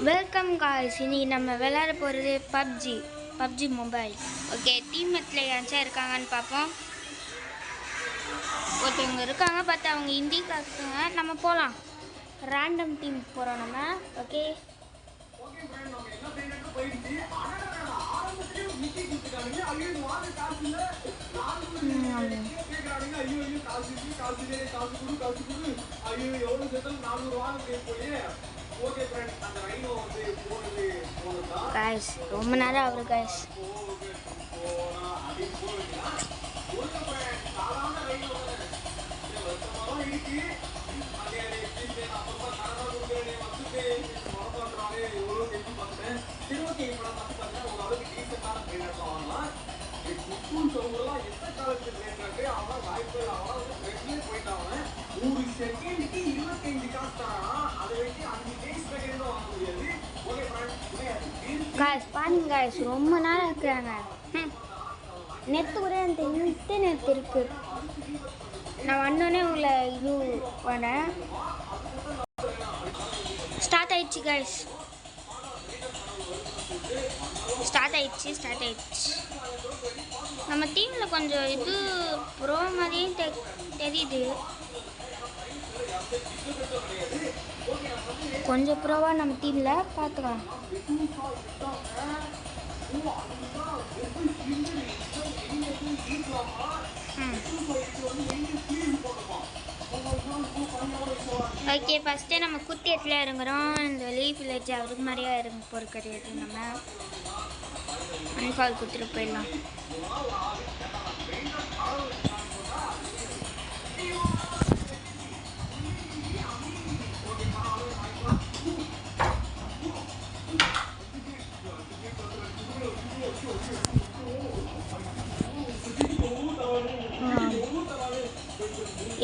Welcome guys. இன்னைக்கு நம்ம விளையாட போகிறது பப்ஜி மொபைல். ஓகே, டீம் மேட்ச்ல யாராச்சும் இருக்காங்கன்னு பார்ப்போம். ஒருத்தவங்க இருக்காங்க, பார்த்தா அவங்க ஹிந்தி கற்றுங்க. நம்ம போகலாம், ரேண்டம் டீம் போகிறோம் நம்ம. ஓகே, காய்ஸ் ரொம்ப நேரம் ஆகுது காய்ஸ். காய்ஸ் பாருங்க காய்ஸ், ரொம்ப நேரம் இருக்கிறாங்க. நெத்து கூட எனக்கு நெத்து இருக்கு. நான் வந்தோடனே உங்களை இது பண்ணேன். ஸ்டார்ட் ஆயிடுச்சு காய்ஸ், ஸ்டார்ட் ஆயிடுச்சு. நம்ம டீமில் கொஞ்சம் இது ப்ரோ மாதிரியும் தெரியுது. கொஞ்சம் ப்ரோவா நம்ம டீமில் பார்த்துக்கலாம். ஓகே, ஃபஸ்ட்டே நம்ம குத்தி இடத்துல இறங்குறோம். இந்த லீஃப் வில்லேஜ் அவருக்கு மாதிரியா இறங்க போகிற கிடையாது. நம்ம அன்ஃபால் குத்துட்டு போயிடலாம்.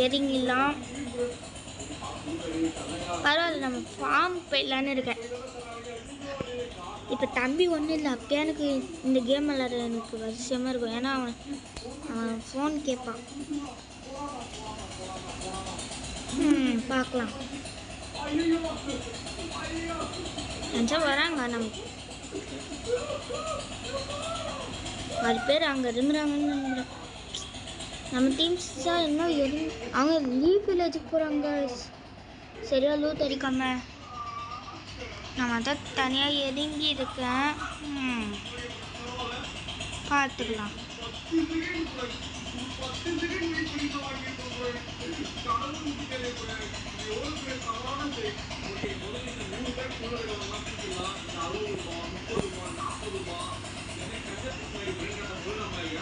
இறங்கிடலாம். பரவாயில்ல, நம்ம ஃபார்ம் போயிடலான்னு இருக்கேன். இப்போ தம்பி ஒன்றும் இல்லை, அப்போ எனக்கு இந்த கேம் விளாட எனக்கு வசியமாக இருக்கும். ஏன்னா அவன் ஃபோன் கேட்பான். பார்க்கலாம், நினச்சா வராங்க. நம்ம 6 பேர் அங்கே இருந்துறாங்கன்னு நினைக்கிறேன். நம்ம டீம்ஸாக இன்னும் அவங்க லீஃப் வில்லேஜுக்கு போகிறாங்க. சரியா லூத் அடிக்காம நம்ம தான் தனியாக இறங்கி இருக்கேன். பார்த்துக்கலாம்.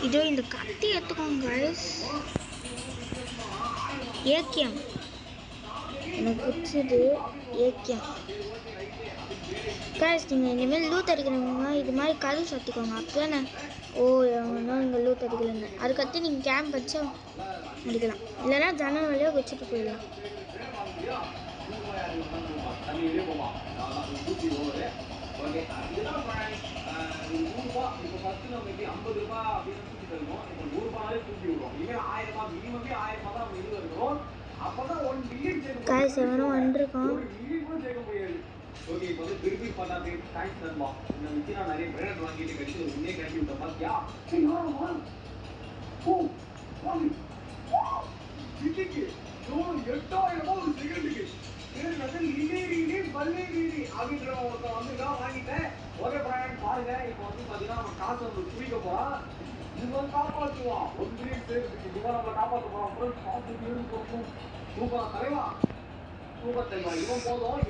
இதோ இந்த கத்தி எடுத்துக்கோங்க. ஏக்கியம் எனக்கு பிடிச்சது. ஏக்கியம் காய்ஸ், நீங்கள் இனிமேல் லூத் அடிக்கிறவங்க இது மாதிரி கதவு சத்திக்கோங்க. அப்போ தான் எவனோ இங்கே லூத் அடிக்கலைங்க. அதுக்கடுத்து நீங்கள் கேம்ப் வச்சா அடிக்கலாம், இல்லைன்னா ஜன்னல் வழியாக வச்சுட்டு போயிடலாம். காய்ஸ் எவனும் வந்துருக்கோம். ஓகே, இப்போ வந்து திருப்பி பண்ணாதே. தேங்க்ஸ் நண்பா. இந்த மிச்சி நான் நிறைய பிராண்ட் வாங்கிட்டு கடிச்சு முன்னே கட்டி விட்ட பாத்தியா? இதுக்கு 8000 ஒரு செகண்டுக்கு அப்படின்ற ஒருத்தன் வந்து வாங்கிட்டேன். ஒரே பிராண்ட் பாருங்க. இப்போ வந்து பார்த்தீங்கன்னா நம்ம காசு வந்து குடிக்க போறோம். இது வந்து காப்பாற்றுவான். 1 மில்லியன் சேர்த்துக்கு இப்போ நம்ம காப்பாற்ற போறோம். சூப்பரா தலைவா.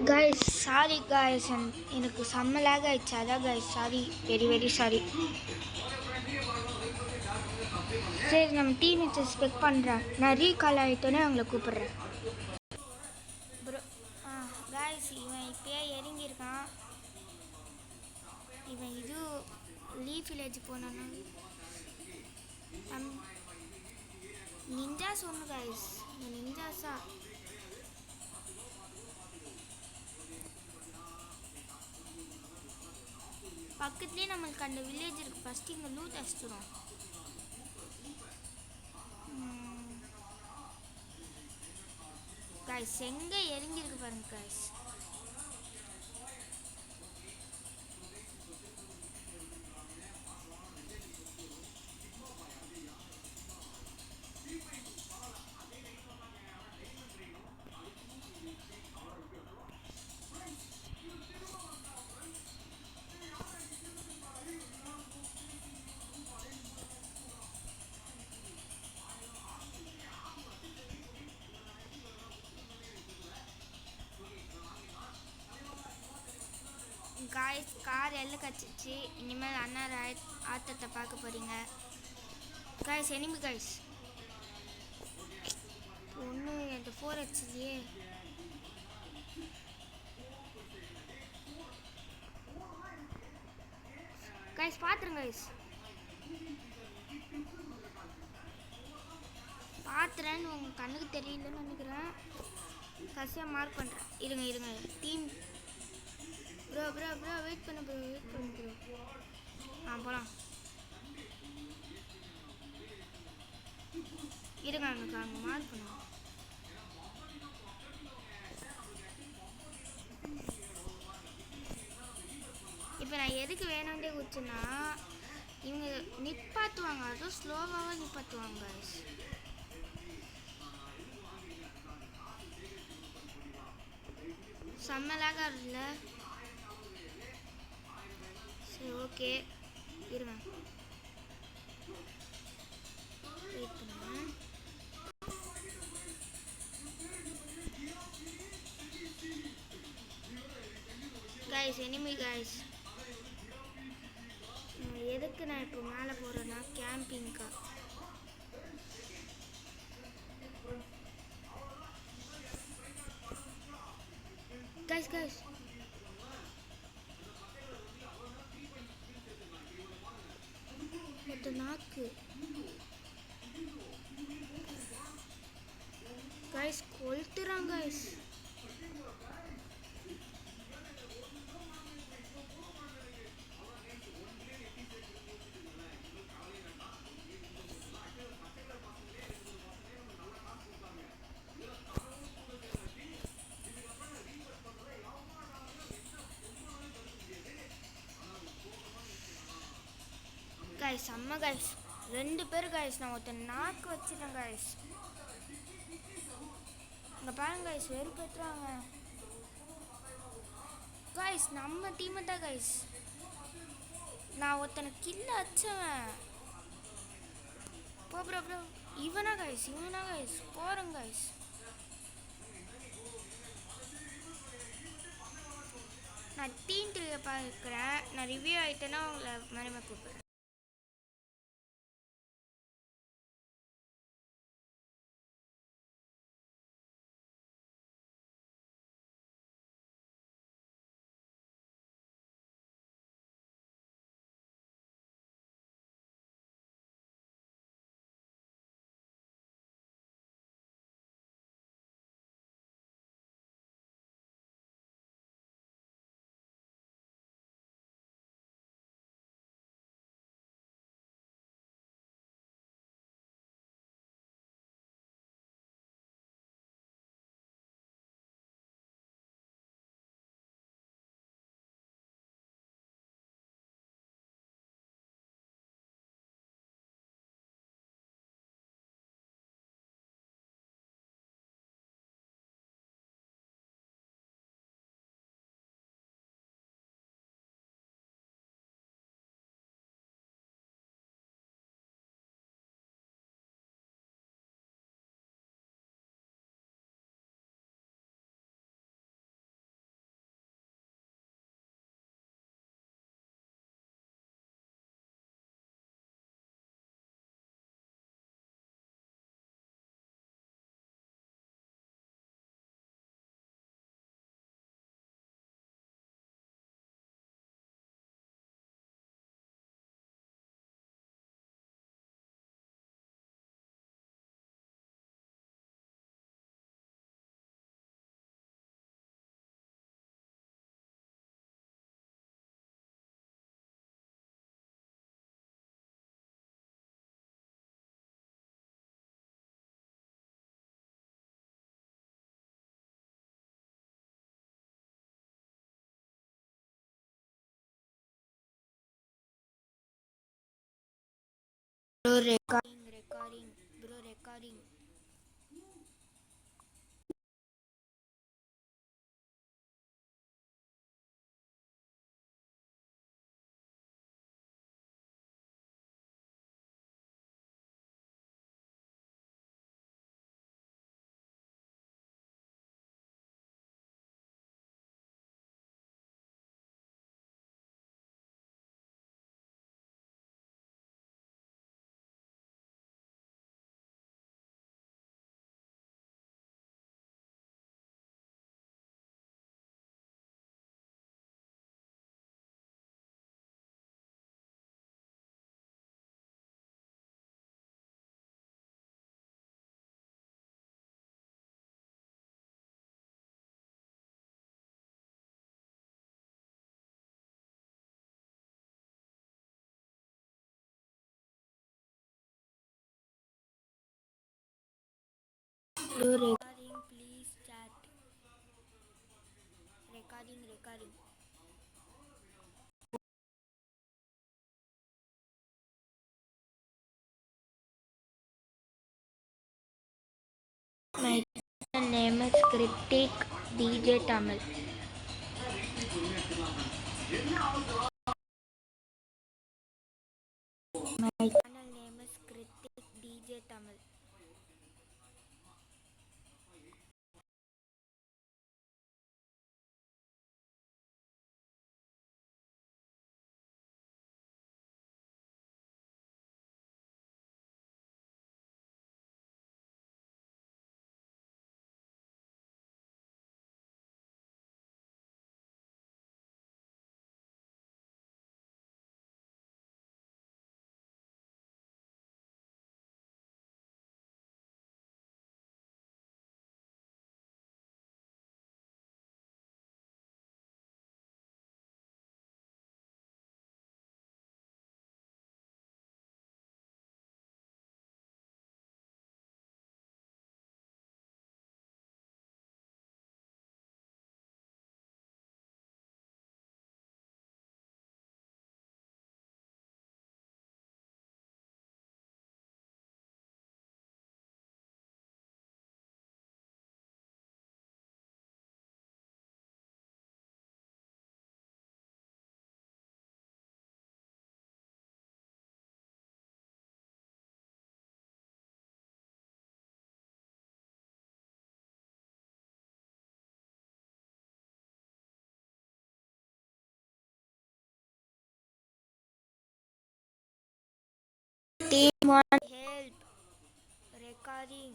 கைஸ் சாரி கைஸ், எனக்கு செம்ம லேக் ஆயிடுச்சு. அதான் கைஸ் சாரி, வெரி சாரி. சரி, நம்ம டீம் எக்ஸ்பெக்ட் பண்ணுறேன். நான் ரீகால் ஆகிட்டோன்னே அவங்கள கூப்பிட்றேன். ப்ரோ கைஸ், இவன் இப்போயே இறங்கியிருக்கான். இவன் இது லீஃப் வில்லேஜ் போனானா நிஞ்சாஸ் ஒன்று கைஸ். இந்த நிஞ்சாஸா பக்கத்துலேயே நம்மளுக்கு அந்த வில்லேஜ் இருக்குது. ஃபஸ்ட்டு இங்கே லூட் அடிச்சிடும். गाइस எங்க இறங்கி இருக்கு பாருங்க गाइस காய்ஸ் கார் எல்லாம் கச்சிச்சு. இனிமேல் அண்ணா ஆட்டத்தை பார்க்க போகிறீங்க காய்ஸ். எனிமி காய்ஸ் ஒன்று அந்த 4Xலையே காய்ஸ் பார்த்துருங்க காய்ஸ். பார்த்துறேன்னு உங்கள் கண்ணுக்கு தெரியலன்னு நினைக்கிறேன். கடைசியாக மார்க் பண்ணுறேன். இருங்க டீம் ப்ரோ வெயிட் பண்ணு ப்ரோ. போகலாம். இருங்க அங்கே மார்க் பண்ணுவோம். இப்போ நான் எதுக்கு வேணும்னே குச்சுன்னா இவங்க நிப்பாத்துவாங்க, அதுவும் ஸ்லோவாக நிப்பாத்துவாங்க. செம்மலாக இருக்குல்ல. சரி ஓகே இருங்க வெயிட் பண்ணுங்க. Guys enemy guys. எதுக்கு நான் இப்போ மேலே போகிறேன்னா கேம்பிங்க்கா. கைஸ் இந்த நாக்கு கைஸ் கொளுத்துறாங்க கைஸ். கைஸ் செம்ம கைஸ். 2 பேர் கைஸ். நான் ஒருத்தன் நாக்கு வச்சுட்டேன் கைஸ். இங்கே பாருங்க கைஸ் வெறுப்பேற்றுறாங்க கைஸ். நம்ம டீமை தான் கைஸ். நான் ஒருத்தனை கில்ல வச்சவன். ப்ரோ இவனா கைஸ் போகிறேன் கைஸ். நான் டீம் 3 பார்க்குறேன். நான் ரிவ்யூ ஆகிட்டேன்னா உங்களை மறுபடியும் கூப்பிட்றேன். recording. Bro, recording, please chat. Recording. My name is Kritik DJ Tamil. My channel name is Kritik DJ Tamil. Team 1 help. Recording.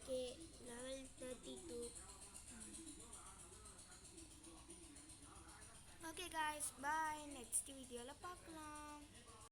Okay, level 32. Okay guys, bye. Next video la பார்க்கலாம்.